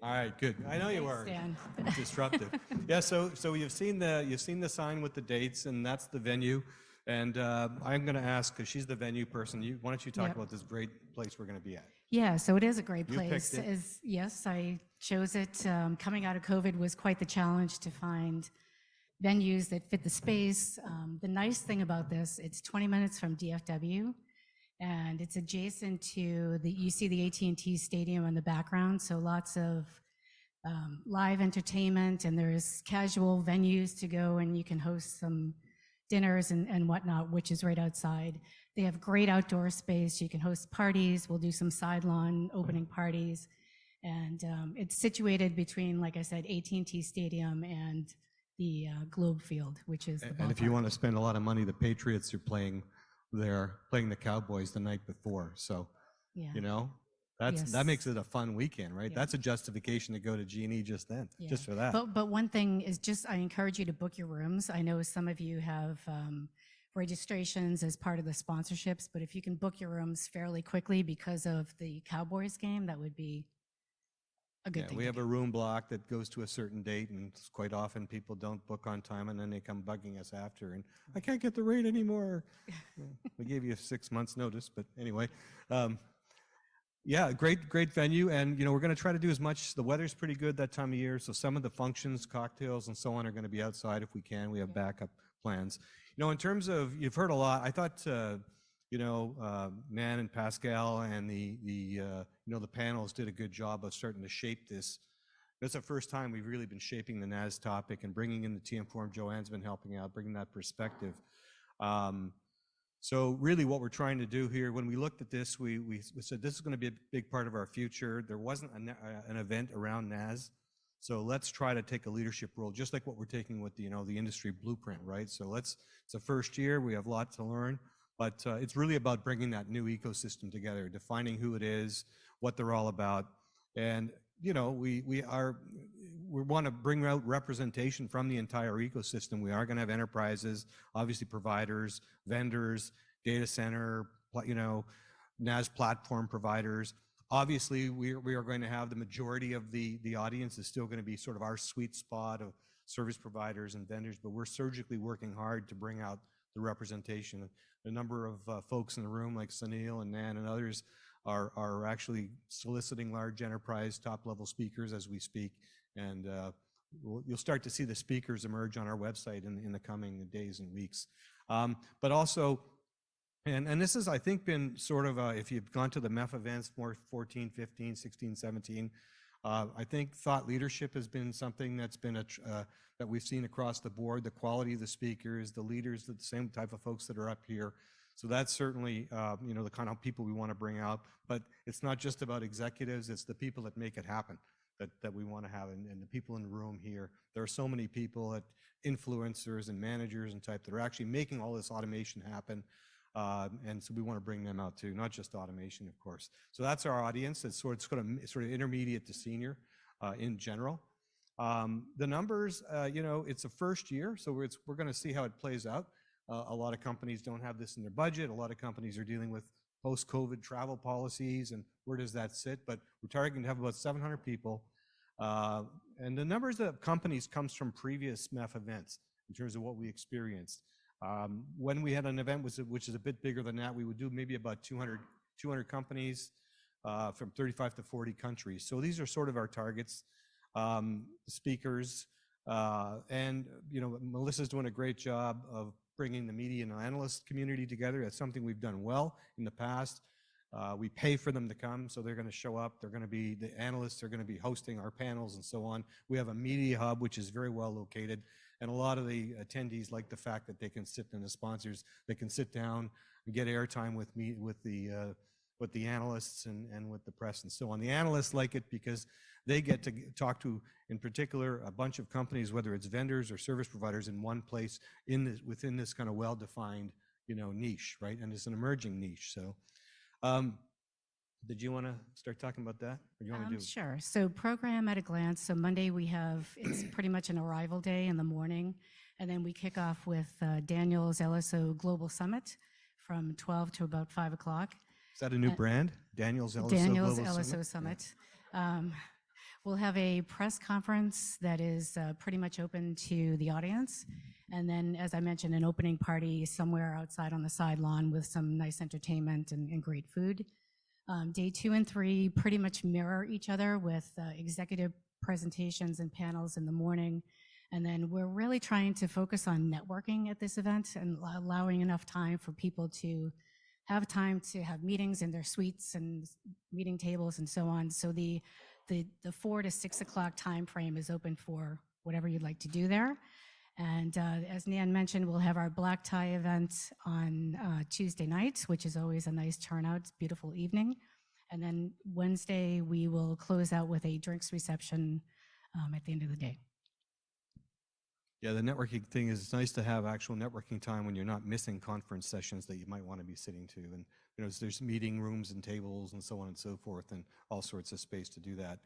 All right, good. I know you were Stan. disruptive. Yeah, so you've seen the sign with the dates, and that's the venue. And I'm going to ask, because she's the venue person, why don't you talk Yep. about this great place we're going to be at? Yeah, so it is a great You place. picked it. Yes, I chose it. Coming out of COVID was quite the challenge to find venues that fit the space. The nice thing about this, it's 20 minutes from DFW, and it's adjacent to you see the AT&T Stadium in the background, so lots of live entertainment, and there's casual venues to go, and you can host some dinners and whatnot, which is right outside. They have great outdoor space. You can host parties. We'll do some side lawn opening parties. And it's situated between, like I said, AT&T Stadium and the Globe Field, which is the ballpark. And if you want to spend a lot of money, the Patriots are playing the Cowboys the night before. So, Yeah. you know, Yes. that makes it a fun weekend, right? Yeah. That's a justification to go to GNE just then, Yeah. just for that. But one thing is I encourage you to book your rooms. I know some of you have registrations as part of the sponsorships, but if you can book your rooms fairly quickly because of the Cowboys game, that would be a good thing. We have a room block that goes to a certain date, and quite often people don't book on time, and then they come bugging us after, and I can't get the rate anymore. We gave you 6 months notice, but anyway. Yeah, great venue, and we're going to try to do as much. The weather's pretty good that time of year, so some of the functions, cocktails, and so on are going to be outside if we can. We have backup plans. In terms of, you've heard a lot. I thought, Nan and Pascal and the panels did a good job of starting to shape this. That's the first time we've really been shaping the NAS topic and bringing in the TM Forum. Joanne's been helping out, bringing that perspective. So really what we're trying to do here, when we looked at this, we said this is going to be a big part of our future. There wasn't an event around NAS, so let's try to take a leadership role, just like what we're taking with the industry blueprint, right? So it's a first year, we have a lot to learn, but it's really about bringing that new ecosystem together, defining who it is, what they're all about, and we want to bring out representation from the entire ecosystem. We are going to have enterprises, obviously providers, vendors, data center, NAS platform providers. Obviously, we are going to have the majority of the audience is still going to be sort of our sweet spot of service providers and vendors, but we're surgically working hard to bring out the representation. A number of folks in the room, like Sunil and Nan and others, are actually soliciting large enterprise top-level speakers as we speak, and you'll start to see the speakers emerge on our website in the coming days and weeks. But also, and this has, I think, been sort of, if you've gone to the MEF events, more 14, 15, 16, 17, I think thought leadership has been something that's been that we've seen across the board, the quality of the speakers, the leaders, the same type of folks that are up here. So that's certainly, the kind of people we want to bring out. But it's not just about executives, it's the people that make it happen that we want to have, and the people in the room here. There are so many people, influencers and managers and type, that are actually making all this automation happen. And so we want to bring them out too, not just automation, of course. So that's our audience. It's sort of intermediate to senior in general. The numbers, it's a first year, so we're going to see how it plays out. A lot of companies don't have this in their budget. A lot of companies are dealing with post-COVID travel policies, and where does that sit? But we're targeting to have about 700 people. And the numbers of companies comes from previous MEF events in terms of what we experienced. When we had an event which is a bit bigger than that, we would do maybe about 200 companies from 35 to 40 countries. So these are sort of our targets, speakers. And Melissa's doing a great job of bringing the media and analyst community together. That's something we've done well in the past. We pay for them to come, so they're going to show up. They're going to be, the analysts are going to be hosting our panels and so on. We have a media hub, which is very well located. And a lot of the attendees like the fact that they can sit, and the sponsors, they can sit down and get airtime with me, with the analysts and with the press and so on. The analysts like it because they get to talk to, in particular, a bunch of companies, whether it's vendors or service providers, in one place within this kind of well-defined, niche, right? And it's an emerging niche. So, did you want to start talking about that? Or do you want me to do? Sure. So program at a glance. So Monday it's pretty much an arrival day in the morning. And then we kick off with Daniel's LSO Global Summit from 12 to about 5 o'clock. Is that a new brand? Daniel's LSO Daniel's Global LSO Summit? Summit. We'll have a press conference that is pretty much open to the audience. And then, as I mentioned, an opening party somewhere outside on the side lawn with some nice entertainment and great food. Day 2 and 3 pretty much mirror each other with executive presentations and panels in the morning. And then we're really trying to focus on networking at this event and allowing enough time for people to have time to have meetings in their suites and meeting tables and so on. So the 4 to 6 o'clock time frame is open for whatever you'd like to do there. And as Nan mentioned, we'll have our black tie event on Tuesday night, which is always a nice turnout. It's a beautiful evening. And then Wednesday, we will close out with a drinks reception at the end of the day. Yeah, the networking thing is, it's nice to have actual networking time when you're not missing conference sessions that you might want to be sitting to. And there's meeting rooms and tables and so on and so forth, and all sorts of space to do that.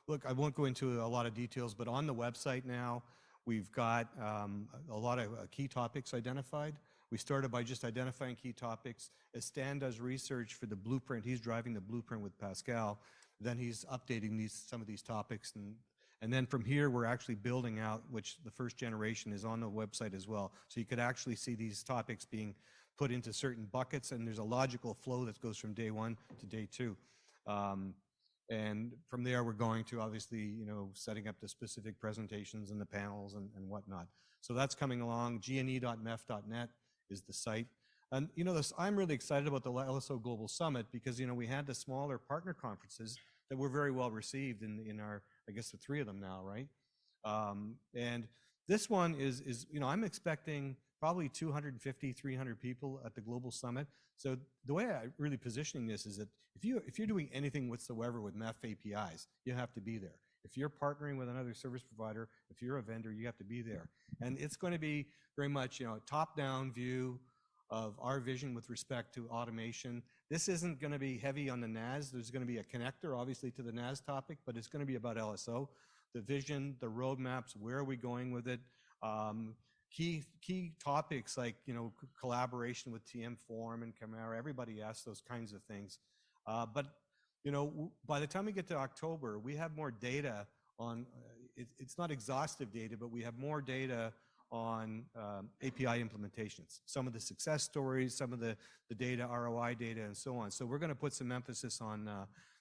Look, I won't go into a lot of details, but on the website now, we've got a lot of key topics identified. We started by just identifying key topics. As Stan does research for the blueprint, he's driving the blueprint with Pascal. Then he's updating some of these topics, and then from here, we're actually building out, which the first generation is on the website as well. So you could actually see these topics being put into certain buckets, and there's a logical flow that goes from day 1 to day 2. And from there, we're going to obviously, setting up the specific presentations and the panels and whatnot. So that's coming along. GNE.MEF.net is the site. And I'm really excited about the LSO Global Summit because we had the smaller partner conferences that were very well received in our, I guess, the 3 of them now, right? And this one is I'm expecting probably 250, 300 people at the Global Summit. So the way I'm really positioning this is that if you're doing anything whatsoever with MEF APIs, you have to be there. If you're partnering with another service provider, if you're a vendor, you have to be there. And it's going to be very much a top-down view of our vision with respect to automation. This isn't going to be heavy on the NAS. There's going to be a connector, obviously, to the NAS topic, but it's going to be about LSO, the vision, the roadmaps, where are we going with it, key topics like collaboration with TM Forum and Camara. Everybody asks those kinds of things, but by the time we get to October, we have more data on. It's not exhaustive data, but we have more data on API implementations, some of the success stories, some of the data, ROI data, and so on. So we're going to put some emphasis on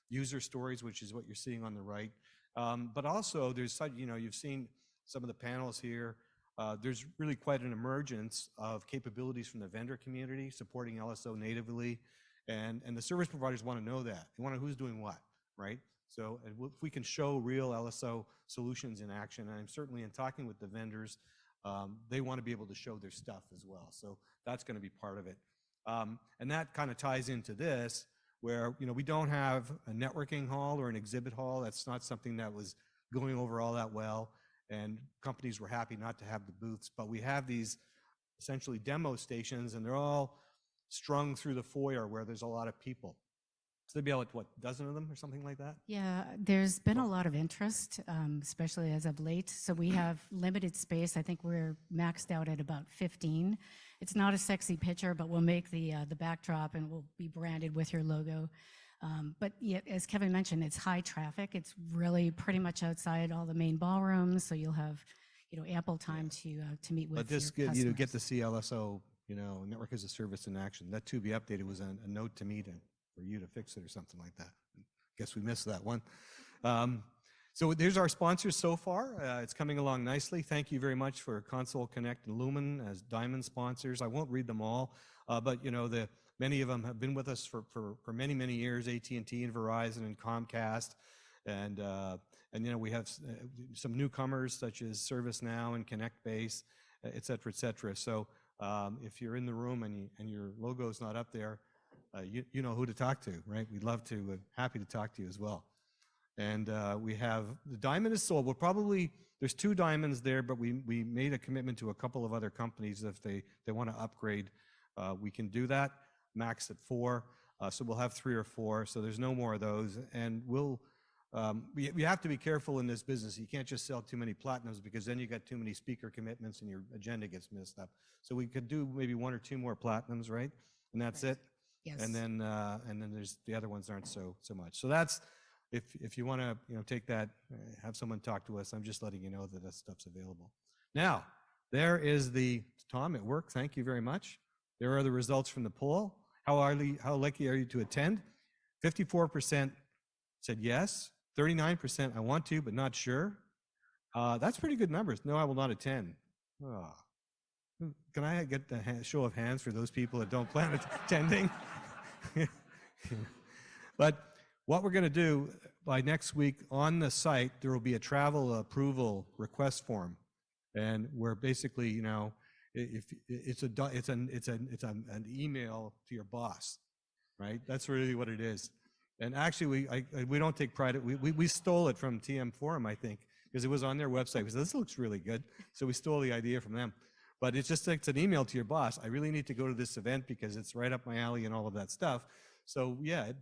user stories, which is what you're seeing on the right. But also, there's you've seen some of the panels here. There's really quite an emergence of capabilities from the vendor community supporting LSO natively, and the service providers want to know that. They want to know who's doing what, right? So if we can show real LSO solutions in action, and I'm certainly in talking with the vendors, they want to be able to show their stuff as well. So that's going to be part of it. And that kind of ties into this, where we don't have a networking hall or an exhibit hall. That's not something that was going over all that well, and companies were happy not to have the booths. But we have these essentially demo stations, and they're all strung through the foyer where there's a lot of people. So there'd be about, what, a dozen of them or something like that? Yeah, there's been a lot of interest, especially as of late. So we have limited space. I think we're maxed out at about 15. It's not a sexy picture, but we'll make the backdrop and we'll be branded with your logo. But yeah, as Kevin mentioned, it's high traffic. It's really pretty much outside all the main ballrooms, so you'll have ample time to meet with. But this your you get the CLSO, network as a service in action. That to be updated was a note to me for you to fix it or something like that. Guess we missed that one. So there's our sponsors so far. It's coming along nicely. Thank you very much for Console Connect and Lumen as Diamond sponsors. I won't read them all, but many of them have been with us for many, many years, AT&T and Verizon and Comcast. And we have some newcomers such as ServiceNow and ConnectBase, et cetera, et cetera. So if you're in the room and your logo's not up there, you know who to talk to, right? We'd love to, happy to talk to you as well. And we have, the diamond is sold. There's 2 diamonds there, but we made a commitment to a couple of other companies. If they want to upgrade, we can do that, max at 4. So we'll have 3 or 4, so there's no more of those. And we have to be careful in this business. You can't just sell too many platinums, because then you got too many speaker commitments and your agenda gets messed up. So we could do maybe 1 or 2 more platinums, right? And that's it. Yes. And then there's the other ones aren't so much. So that's if you want to, take that, have someone talk to us, I'm just letting you know that that stuff's available. Now, there is Tom at work, thank you very much. There are the results from the poll. How likely are you to attend? 54% said yes, 39% I want to, but not sure. That's pretty good numbers. No, I will not attend. Oh. Can I get the show of hands for those people that don't plan attending? But what we're going to do by next week on the site, there will be a travel approval request form, and where basically, if it's an email to your boss, right? That's really what it is. And actually, we don't take pride. We stole it from TM Forum, I think, because it was on their website. We said, this looks really good. So we stole the idea from them. But it's an email to your boss. I really need to go to this event because it's right up my alley and all of that stuff. So yeah,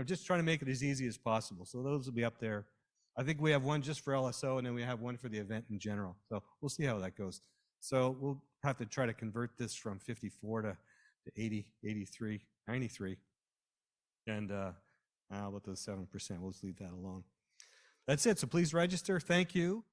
just trying to make it as easy as possible. So those will be up there. I think we have one just for LSO, and then we have one for the event in general. So we'll see how that goes. So we'll have to try to convert this from 54 to 80, 83, 93. And about those 7%, we'll just leave that alone. That's it. So please register. Thank you.